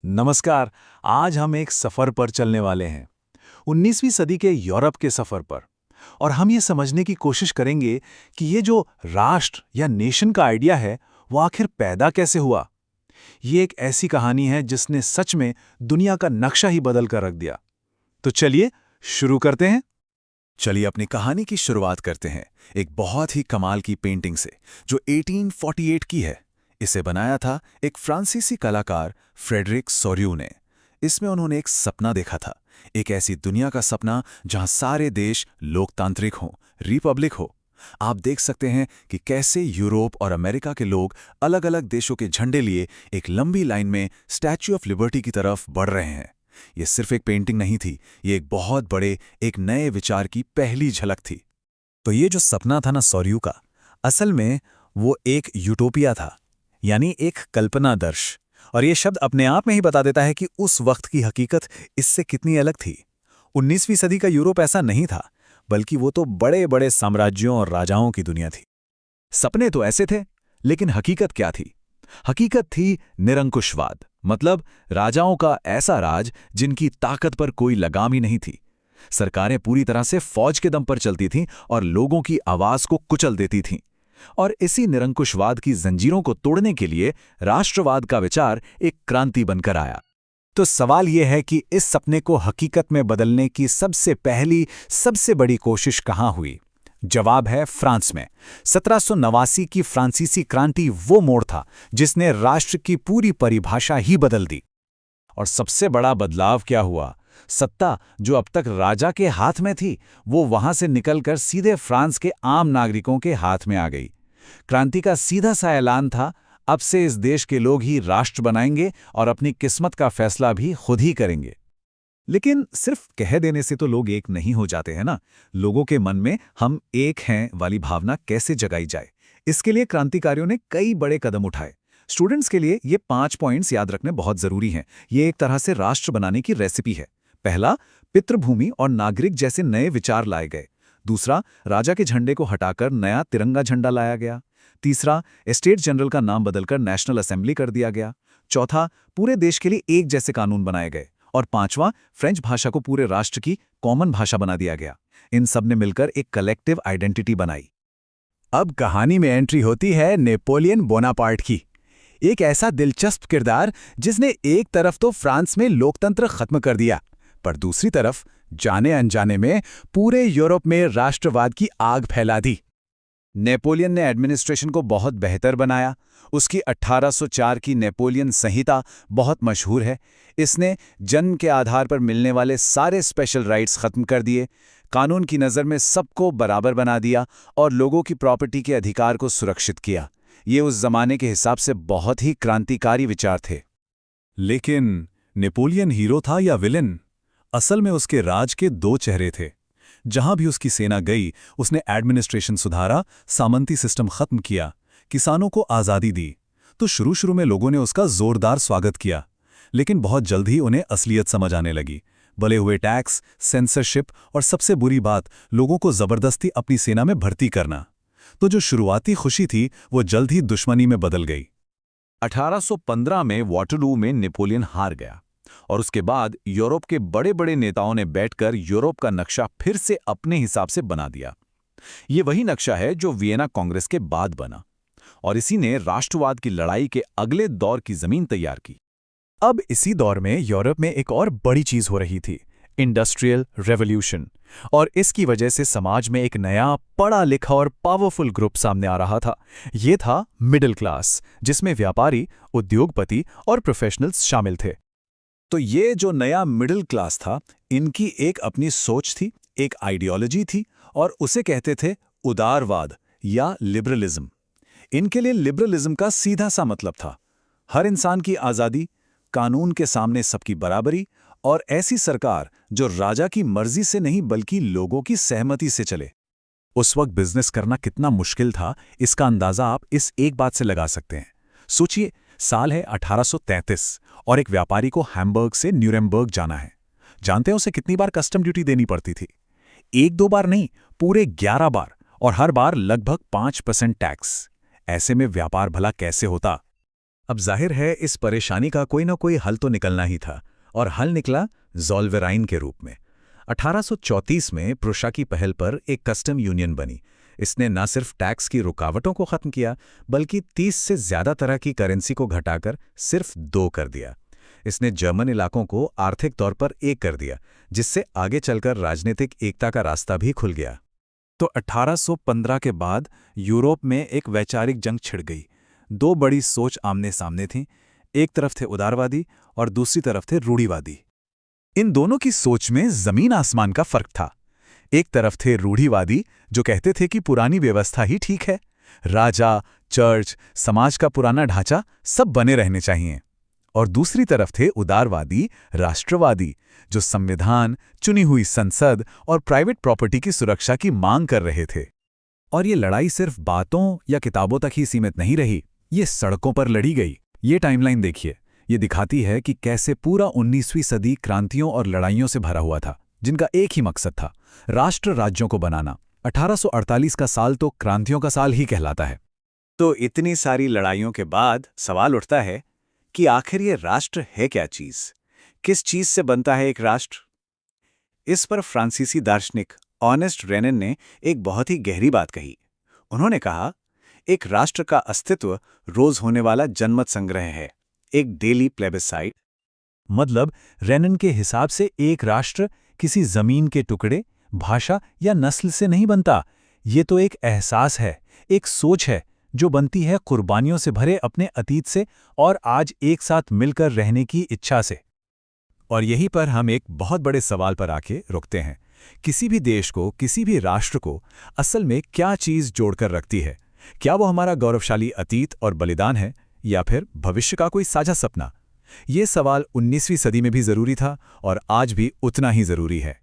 नमस्कार। आज हम एक सफर पर चलने वाले हैं, 19वीं सदी के यूरोप के सफर पर। और हम ये समझने की कोशिश करेंगे कि ये जो राष्ट्र या नेशन का आइडिया है, वो आखिर पैदा कैसे हुआ। ये एक ऐसी कहानी है जिसने सच में दुनिया का नक्शा ही बदल कर रख दिया। तो चलिए शुरू करते हैं। चलिए अपनी कहानी की शुरुआत करते हैं एक बहुत ही कमाल की पेंटिंग से जो 1848 की है। इसे बनाया था एक फ्रांसीसी कलाकार फ्रेडरिक सोर्यू ने। इसमें उन्होंने एक सपना देखा था, एक ऐसी दुनिया का सपना जहां सारे देश लोकतांत्रिक हों, रिपब्लिक हो। आप देख सकते हैं कि कैसे यूरोप और अमेरिका के लोग अलग अलग देशों के झंडे लिए एक लंबी लाइन में स्टैच्यू ऑफ लिबर्टी की तरफ बढ़ रहे हैं। ये सिर्फ एक पेंटिंग नहीं थी, ये एक बहुत बड़े, एक नए विचार की पहली झलक थी। तो ये जो सपना था ना सोर्यू का, असल में वो एक यूटोपिया था, यानी एक कल्पनादर्श। और ये शब्द अपने आप में ही बता देता है कि उस वक्त की हकीकत इससे कितनी अलग थी। 19वीं सदी का यूरोप ऐसा नहीं था, बल्कि वो तो बड़े बड़े साम्राज्यों और राजाओं की दुनिया थी। सपने तो ऐसे थे, लेकिन हकीकत क्या थी? हकीकत थी निरंकुशवाद, मतलब राजाओं का ऐसा राज जिनकी ताकत पर कोई लगाम ही नहीं थी। सरकारें पूरी तरह से फौज के दम पर चलती थीं और लोगों की आवाज को कुचल देती थीं। और इसी निरंकुशवाद की जंजीरों को तोड़ने के लिए राष्ट्रवाद का विचार एक क्रांति बनकर आया। तो सवाल यह है कि इस सपने को हकीकत में बदलने की सबसे पहली, सबसे बड़ी कोशिश कहां हुई? जवाब है फ्रांस में। 1789 की फ्रांसीसी क्रांति वो मोड़ था जिसने राष्ट्र की पूरी परिभाषा ही बदल दी। और सबसे बड़ा बदलाव क्या हुआ? सत्ता जो अब तक राजा के हाथ में थी, वो वहां से निकलकर सीधे फ्रांस के आम नागरिकों के हाथ में आ गई। क्रांति का सीधा सा ऐलान था, अब से इस देश के लोग ही राष्ट्र बनाएंगे और अपनी किस्मत का फैसला भी खुद ही करेंगे। लेकिन सिर्फ कह देने से तो लोग एक नहीं हो जाते हैं ना। लोगों के मन में हम एक हैं वाली भावना कैसे जगाई जाए? इसके लिए क्रांतिकारियों ने कई बड़े कदम उठाए। स्टूडेंट्स के लिए ये 5 पॉइंट्स याद रखने बहुत जरूरी हैं। ये एक तरह से राष्ट्र बनाने की रेसिपी है। पहला, पितृभूमि और नागरिक जैसे नए विचार लाए गए। दूसरा, राजा के झंडे को हटाकर नया तिरंगा झंडा लाया गया। तीसरा, स्टेट जनरल का नाम बदलकर नेशनल असेंबली कर दिया गया। चौथा, पूरे देश के लिए एक जैसे कानून बनाए गए। और पांचवा, फ्रेंच भाषा को पूरे राष्ट्र की कॉमन भाषा बना दिया गया। इन सब ने मिलकर एक कलेक्टिव आइडेंटिटी बनाई। अब कहानी में एंट्री होती है नेपोलियन बोनापार्ट की। एक ऐसा दिलचस्प किरदार जिसने एक तरफ तो फ्रांस में लोकतंत्र खत्म कर दिया, पर दूसरी तरफ जाने अनजाने में पूरे यूरोप में राष्ट्रवाद की आग फैला दी। नेपोलियन ने एडमिनिस्ट्रेशन को बहुत बेहतर बनाया। उसकी 1804 की नेपोलियन संहिता बहुत मशहूर है। इसने जन्म के आधार पर मिलने वाले सारे स्पेशल राइट्स खत्म कर दिए, कानून की नज़र में सबको बराबर बना दिया और लोगों की प्रॉपर्टी के अधिकार को सुरक्षित किया। ये उस जमाने के हिसाब से बहुत ही क्रांतिकारी विचार थे। लेकिन नेपोलियन हीरो था या विलेन? असल में उसके राज के 2 चेहरे थे। जहां भी उसकी सेना गई, उसने एडमिनिस्ट्रेशन सुधारा, सामंती सिस्टम खत्म किया, किसानों को आज़ादी दी। तो शुरू में लोगों ने उसका जोरदार स्वागत किया, लेकिन बहुत जल्द ही उन्हें असलियत समझ आने लगी। बले हुए टैक्स, सेंसरशिप और सबसे बुरी बात, लोगों को जबरदस्ती अपनी सेना में भर्ती करना। तो जो शुरुआती खुशी थी, वो जल्द ही दुश्मनी में बदल गई। 1815 में वाटरलू में नेपोलियन हार गया और उसके बाद यूरोप के बड़े बड़े नेताओं ने बैठकर यूरोप का नक्शा फिर से अपने हिसाब से बना दिया। ये वही नक्शा है जो वियना कांग्रेस के बाद बना, और इसी ने राष्ट्रवाद की लड़ाई के अगले दौर की जमीन तैयार की। अब इसी दौर में यूरोप में एक और बड़ी चीज हो रही थी, इंडस्ट्रियल रेवोल्यूशन। और इसकी वजह से समाज में एक नया पढ़ा लिखा और पावरफुल ग्रुप सामने आ रहा था। ये था मिडिल क्लास, जिसमें व्यापारी, उद्योगपति और प्रोफेशनल्स शामिल थे। तो ये जो नया मिडिल क्लास था, इनकी एक अपनी सोच थी, एक आइडियोलॉजी थी, और उसे कहते थे उदारवाद या लिबरलिज्म। इनके लिए लिबरलिज्म का सीधा सा मतलब था हर इंसान की आज़ादी, कानून के सामने सबकी बराबरी, और ऐसी सरकार जो राजा की मर्जी से नहीं बल्कि लोगों की सहमति से चले। उस वक्त बिजनेस करना कितना मुश्किल था, इसका अंदाजा आप इस एक बात से लगा सकते हैं। सोचिए, साल है 1833 और एक व्यापारी को हैम्बर्ग से न्यूरेमबर्ग जाना है। जानते हैं उसे कितनी बार कस्टम ड्यूटी देनी पड़ती थी? 1-2 बार नहीं, पूरे 11 बार, और हर बार लगभग 5% टैक्स। ऐसे में व्यापार भला कैसे होता? अब जाहिर है इस परेशानी का कोई ना कोई हल तो निकलना ही था, और हल निकला ज़ोल्वेराइन के रूप में। 1834 में प्रुशा की पहल पर एक कस्टम यूनियन बनी। इसने न सिर्फ टैक्स की रुकावटों को खत्म किया, बल्कि 30 से ज्यादा तरह की करेंसी को घटाकर सिर्फ 2 कर दिया। इसने जर्मन इलाकों को आर्थिक तौर पर एक कर दिया, जिससे आगे चलकर राजनीतिक एकता का रास्ता भी खुल गया। तो 1815 के बाद यूरोप में एक वैचारिक जंग छिड़ गई। 2 बड़ी सोच आमने सामने थीं। एक तरफ थे उदारवादी और दूसरी तरफ थे रूढ़िवादी। इन दोनों की सोच में जमीन आसमान का फर्क था। एक तरफ थे रूढ़िवादी, जो कहते थे कि पुरानी व्यवस्था ही ठीक है, राजा, चर्च, समाज का पुराना ढांचा सब बने रहने चाहिए। और दूसरी तरफ थे उदारवादी, राष्ट्रवादी, जो संविधान, चुनी हुई संसद और प्राइवेट प्रॉपर्टी की सुरक्षा की मांग कर रहे थे। और ये लड़ाई सिर्फ बातों या किताबों तक ही सीमित नहीं रही, ये सड़कों पर लड़ी गई। ये टाइमलाइन देखिए, ये दिखाती है कि कैसे पूरा 19वीं सदी क्रांतियों और लड़ाइयों से भरा हुआ था, जिनका एक ही मकसद था, राष्ट्र राज्यों को बनाना। 1848 का साल तो क्रांतियों का साल ही कहलाता है। तो इतनी सारी लड़ाइयों के बाद सवाल उठता है कि आखिर ये राष्ट्र है क्या चीज? किस चीज से बनता है एक राष्ट्र? इस पर फ्रांसीसी दार्शनिक ऑनेस्ट रेनन ने एक बहुत ही गहरी बात कही। उन्होंने कहा, एक राष्ट्र का अस्तित्व रोज होने वाला जनमत संग्रह है, एक डेली प्लेबिसाइट। मतलब रेनन के हिसाब से एक राष्ट्र किसी जमीन के टुकड़े, भाषा या नस्ल से नहीं बनता। ये तो एक एहसास है, एक सोच है, जो बनती है कुर्बानियों से भरे अपने अतीत से और आज एक साथ मिलकर रहने की इच्छा से। और यहीं पर हम एक बहुत बड़े सवाल पर आके रुकते हैं। किसी भी देश को, किसी भी राष्ट्र को असल में क्या चीज़ जोड़कर रखती है? क्या वो हमारा गौरवशाली अतीत और बलिदान है, या फिर भविष्य का कोई साझा सपना? ये सवाल 19वीं सदी में भी ज़रूरी था और आज भी उतना ही ज़रूरी है।